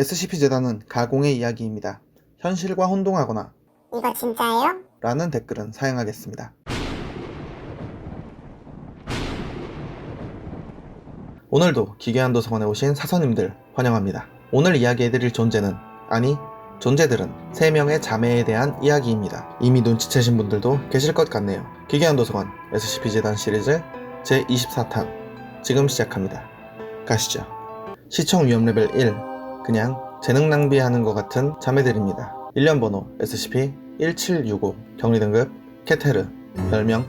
SCP-재단은 가공의 이야기입니다. 현실과 혼동하거나 이거 진짜예요? 라는 댓글은 사용하겠습니다. 오늘도 기괴한 도서관에 오신 사서님들 환영합니다. 오늘 이야기해드릴 존재는, 아니 존재들은 3명의 자매에 대한 이야기입니다. 이미 눈치채신 분들도 계실 것 같네요. 기괴한 도서관 SCP-재단 시리즈 제24탄 지금 시작합니다. 가시죠. 시청 위험 레벨 1, 그냥 재능 낭비하는 것 같은 자매들입니다. 일련번호 SCP-1765, 격리등급 케테르, 별명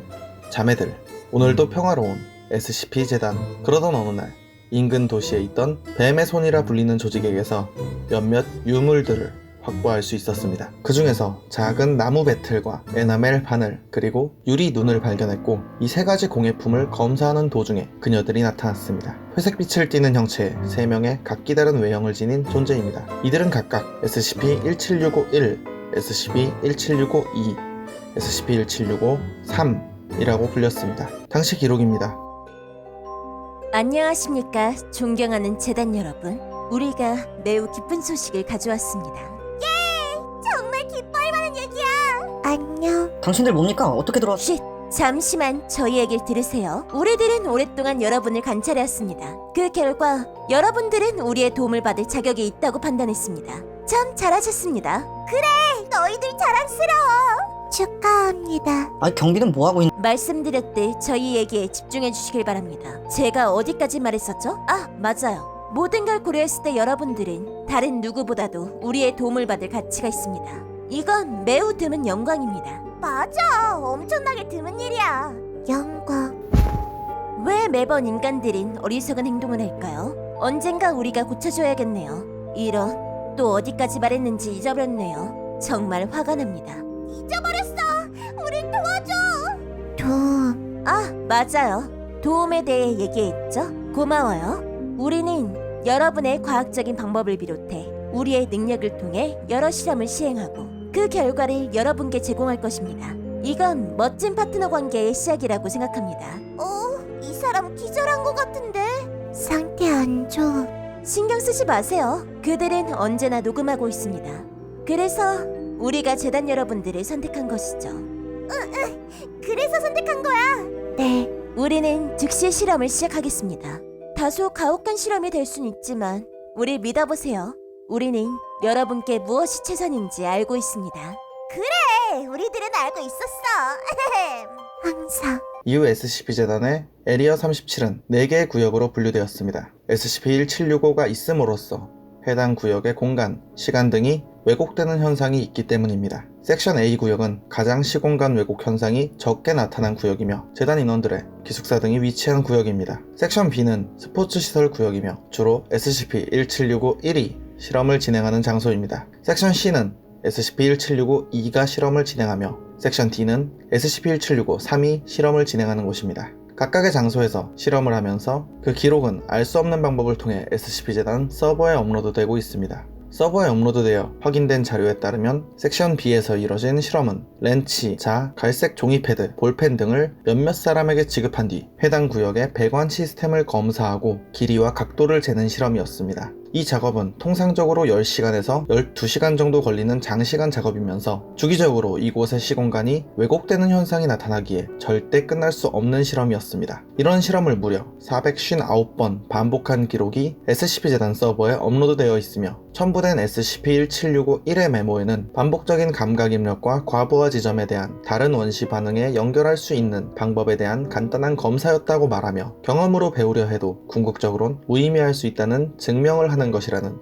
자매들. 오늘도 평화로운 SCP-재단. 그러던 어느 날 인근 도시에 있던 뱀의 손이라 불리는 조직에게서 몇몇 유물들을 확보할 수 있었습니다. 그 중에서 작은 나무 배틀과 에나멜 바늘 그리고 유리 눈을 발견했고, 이 3가지 공예품을 검사하는 도중에 그녀들이 나타났습니다. 회색빛을 띠는 형체의 3명의 각기 다른 외형을 지닌 존재입니다. 이들은 각각 SCP-17651, SCP-17652, SCP-17653이라고 불렸습니다. 당시 기록입니다. 안녕하십니까, 존경하는 재단 여러분. 우리가 매우 기쁜 소식을 가져왔습니다. 정말 기뻐할 만한 얘기야. 안녕. 당신들 뭡니까? 어떻게 들어왔... 쉿! 잠시만 저희 얘기를 들으세요. 우리들은 오랫동안 여러분을 관찰해왔습니다. 그 결과 여러분들은 우리의 도움을 받을 자격이 있다고 판단했습니다. 참 잘하셨습니다. 그래, 너희들 자랑스러워. 축하합니다. 경비는 뭐하고 있는... 말씀드렸듯 저희 얘기에 집중해 주시길 바랍니다. 제가 어디까지 말했었죠? 맞아요. 모든 걸 고려했을 때 여러분들은 다른 누구보다도 우리의 도움을 받을 가치가 있습니다. 이건 매우 드문 영광입니다. 맞아, 엄청나게 드문 일이야. 영광. 왜 매번 인간들은 어리석은 행동을 할까요? 언젠가 우리가 고쳐줘야겠네요. 이런, 또 어디까지 말했는지 잊어버렸네요. 정말 화가 납니다. 잊어버렸어! 우릴 도와줘! 도움. 맞아요. 도움에 대해 얘기했죠? 고마워요. 우리는 여러분의 과학적인 방법을 비롯해 우리의 능력을 통해 여러 실험을 시행하고 그 결과를 여러분께 제공할 것입니다. 이건 멋진 파트너 관계의 시작이라고 생각합니다. 이 사람 기절한 것 같은데? 상태 안 좋아. 신경 쓰지 마세요. 그들은 언제나 녹음하고 있습니다. 그래서 우리가 재단 여러분들을 선택한 것이죠. 그래서 선택한 거야? 네. 우리는 즉시 실험을 시작하겠습니다. 다소 가혹한 실험이 될 순 있지만 우릴 믿어보세요. 우리는 여러분께 무엇이 최선인지 알고 있습니다. 그래, 우리들은 알고 있었어. 항상. 이후 SCP-재단의 에리어 37은 4개의 구역으로 분류되었습니다. SCP-1765가 있음으로써 해당 구역의 공간, 시간 등이 왜곡되는 현상이 있기 때문입니다. 섹션 A 구역은 가장 시공간 왜곡 현상이 적게 나타난 구역이며 재단 인원들의 기숙사 등이 위치한 구역입니다. 섹션 B는 스포츠 시설 구역이며 주로 SCP-17651이 실험을 진행하는 장소입니다. 섹션 C는 SCP-17652가 실험을 진행하며 섹션 D는 SCP-17653이 실험을 진행하는 곳입니다. 각각의 장소에서 실험을 하면서 그 기록은 알 수 없는 방법을 통해 SCP-재단 서버에 업로드되고 있습니다. 서버에 업로드되어 확인된 자료에 따르면 섹션 B에서 이뤄진 실험은 렌치, 자, 갈색 종이패드, 볼펜 등을 몇몇 사람에게 지급한 뒤 해당 구역의 배관 시스템을 검사하고 길이와 각도를 재는 실험이었습니다. 이 작업은 통상적으로 10시간에서 12시간 정도 걸리는 장시간 작업이면서 주기적으로 이곳의 시공간이 왜곡되는 현상이 나타나기에 절대 끝날 수 없는 실험이었습니다. 이런 실험을 무려 459번 반복한 기록이 SCP-재단 서버에 업로드되어 있으며 첨부된 SCP-17651의 메모에는 반복적인 감각 입력과 과부하 지점에 대한 다른 원시 반응에 연결할 수 있는 방법에 대한 간단한 검사였다고 말하며 경험으로 배우려 해도 궁극적으론 무의미할 수 있다는 증명을 하는 것이라는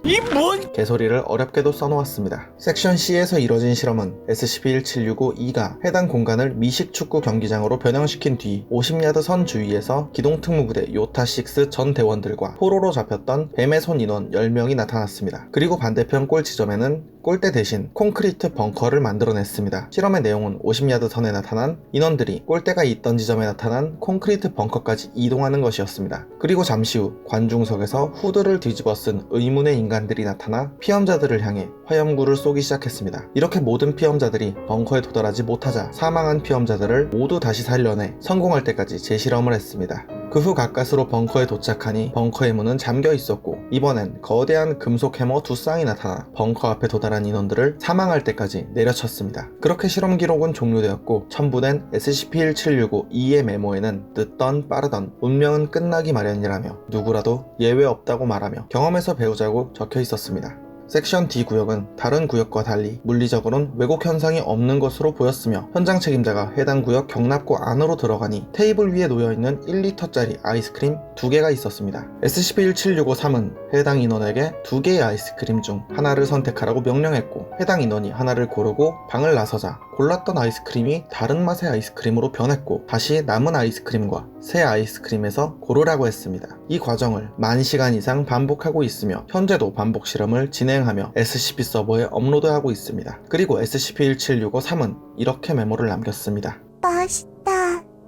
개소리를 어렵게도 써놓았습니다. 섹션 C에서 이뤄진 실험은 SCP-17652가 해당 공간을 미식축구 경기장으로 변형시킨 뒤 50야드 선 주위에서 기동특무부대 요타6 전 대원들과 포로로 잡혔던 뱀의 손 인원 10명이 나타났습니다. 그리고 반대편 골 지점에는 골대 대신 콘크리트 벙커를 만들어냈습니다. 실험의 내용은 50야드 선에 나타난 인원들이 골대가 있던 지점에 나타난 콘크리트 벙커까지 이동하는 것이었습니다. 그리고 잠시 후 관중석에서 후드를 뒤집어 쓴 의문의 인간들이 나타나 피험자들을 향해 화염구를 쏘기 시작했습니다. 이렇게 모든 피험자들이 벙커에 도달하지 못하자 사망한 피험자들을 모두 다시 살려내 성공할 때까지 재실험을 했습니다. 그 후 가까스로 벙커에 도착하니 벙커의 문은 잠겨 있었고 이번엔 거대한 금속 해머 2쌍이 나타나 벙커 앞에 도달한 인원들을 사망할 때까지 내려쳤습니다. 그렇게 실험 기록은 종료되었고 첨부된 SCP-1765-2의 메모에는 늦던 빠르던 운명은 끝나기 마련이라며 누구라도 예외 없다고 말하며 경험에서 배우자고 적혀 있었습니다. 섹션 D 구역은 다른 구역과 달리 물리적으로는 왜곡 현상이 없는 것으로 보였으며 현장 책임자가 해당 구역 경납고 안으로 들어가니 테이블 위에 놓여있는 1리터짜리 아이스크림 2개가 있었습니다. SCP-1765-3은 해당 인원에게 2개의 아이스크림 중 하나를 선택하라고 명령했고 해당 인원이 하나를 고르고 방을 나서자 골랐던 아이스크림이 다른 맛의 아이스크림으로 변했고 다시 남은 아이스크림과 새 아이스크림에서 고르라고 했습니다. 이 과정을 10,000시간 이상 반복하고 있으며 현재도 반복 실험을 진행하며 SCP 서버에 업로드하고 있습니다. 그리고 SCP-1765-3은 이렇게 메모를 남겼습니다. 맛있다.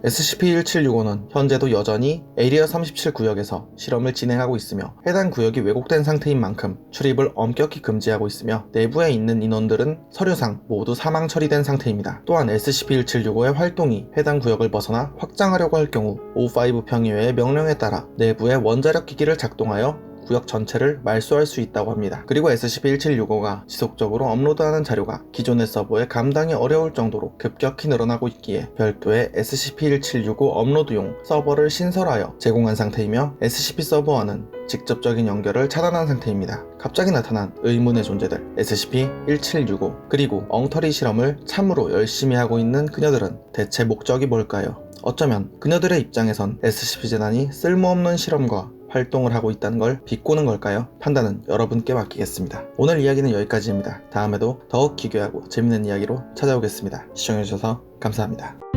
SCP-1765는 현재도 여전히 에리어 37 구역에서 실험을 진행하고 있으며 해당 구역이 왜곡된 상태인 만큼 출입을 엄격히 금지하고 있으며 내부에 있는 인원들은 서류상 모두 사망 처리된 상태입니다. 또한 SCP-1765의 활동이 해당 구역을 벗어나 확장하려고 할 경우 O5 평의회의 명령에 따라 내부의 원자력 기기를 작동하여 구역 전체를 말소할 수 있다고 합니다. 그리고 SCP-1765가 지속적으로 업로드하는 자료가 기존의 서버에 감당이 어려울 정도로 급격히 늘어나고 있기에 별도의 SCP-1765 업로드용 서버를 신설하여 제공한 상태이며 SCP 서버와는 직접적인 연결을 차단한 상태입니다. 갑자기 나타난 의문의 존재들 SCP-1765 그리고 엉터리 실험을 참으로 열심히 하고 있는 그녀들은 대체 목적이 뭘까요? 어쩌면 그녀들의 입장에선 SCP-재단이 쓸모없는 실험과 활동을 하고 있다는 걸 비꼬는 걸까요? 판단은 여러분께 맡기겠습니다. 오늘 이야기는 여기까지입니다. 다음에도 더욱 기괴하고 재밌는 이야기로 찾아오겠습니다. 시청해주셔서 감사합니다.